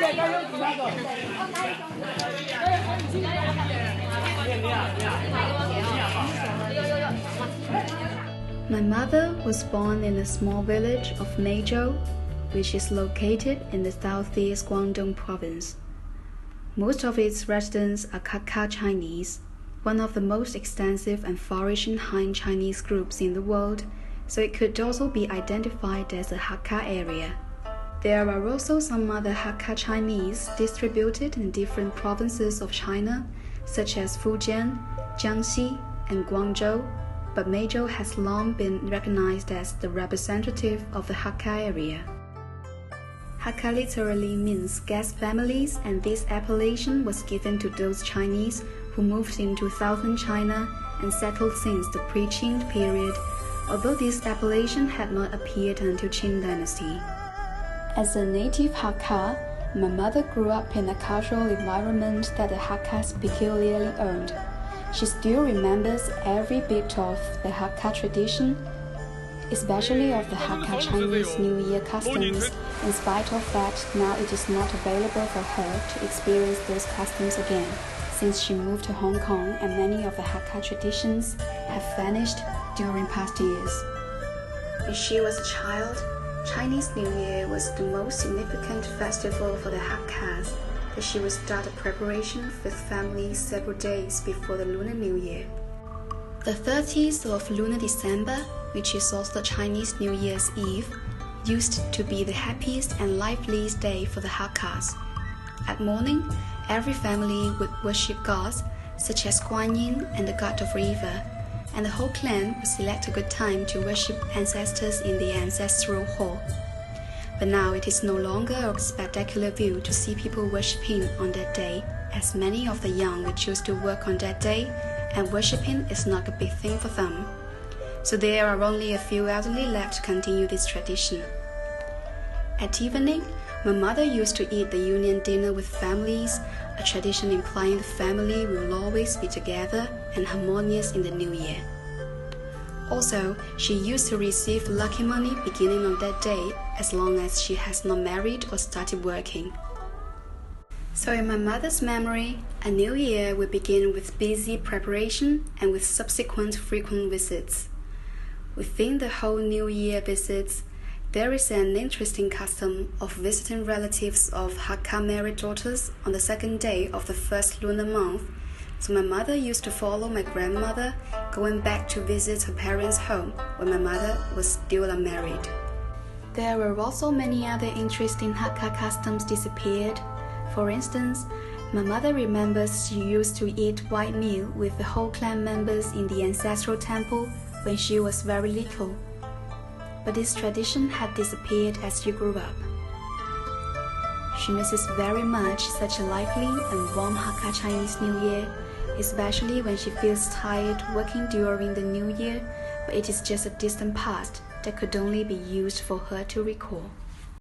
My mother was born in the small village of Meizhou, which is located in the southeast Guangdong province. Most of its residents are Hakka Chinese, one of the most extensive and flourishing Han Chinese groups in the world, so it could also be identified as a Hakka area. There are also some other Hakka Chinese distributed in different provinces of China, such as Fujian, Jiangxi, and Guangzhou, but Meizhou has long been recognized as the representative of the Hakka area. Hakka literally means guest families, and this appellation was given to those Chinese who moved into southern China and settled since the pre-Qing period, although this appellation had not appeared until Qing dynasty. As a native Hakka, my mother grew up in a cultural environment that the Hakkas peculiarly owned. She still remembers every bit of the Hakka tradition, especially of the Hakka Chinese New Year customs. In spite of that, now it is not available for her to experience those customs again, since she moved to Hong Kong and many of the Hakka traditions have vanished during past years. When she was a child, Chinese New Year was the most significant festival for the Hakkas, that she would start the preparation with families several days before the Lunar New Year. The 30th of Lunar December, which is also Chinese New Year's Eve, used to be the happiest and liveliest day for the Hakkas. At morning, every family would worship gods such as Guan Yin and the god of river, and the whole clan would select a good time to worship ancestors in the ancestral hall. But now it is no longer a spectacular view to see people worshipping on that day, as many of the young will choose to work on that day, and worshipping is not a big thing for them. So there are only a few elderly left to continue this tradition. At evening, my mother used to eat the union dinner with families, a tradition implying the family will always be together and harmonious in the new year. Also, she used to receive lucky money beginning on that day as long as she has not married or started working. So in my mother's memory, a new year will begin with busy preparation and with subsequent frequent visits. Within the whole New Year visits, there is an interesting custom of visiting relatives of Hakka married daughters on the second day of the first lunar month. So my mother used to follow my grandmother, going back to visit her parents' home when my mother was still unmarried. There were also many other interesting Hakka customs disappeared. For instance, my mother remembers she used to eat white meal with the whole clan members in the ancestral temple when she was very little. But this tradition had disappeared as she grew up. She misses very much such a lively and warm Hakka Chinese New Year, especially when she feels tired working during the New Year, but it is just a distant past that could only be used for her to recall.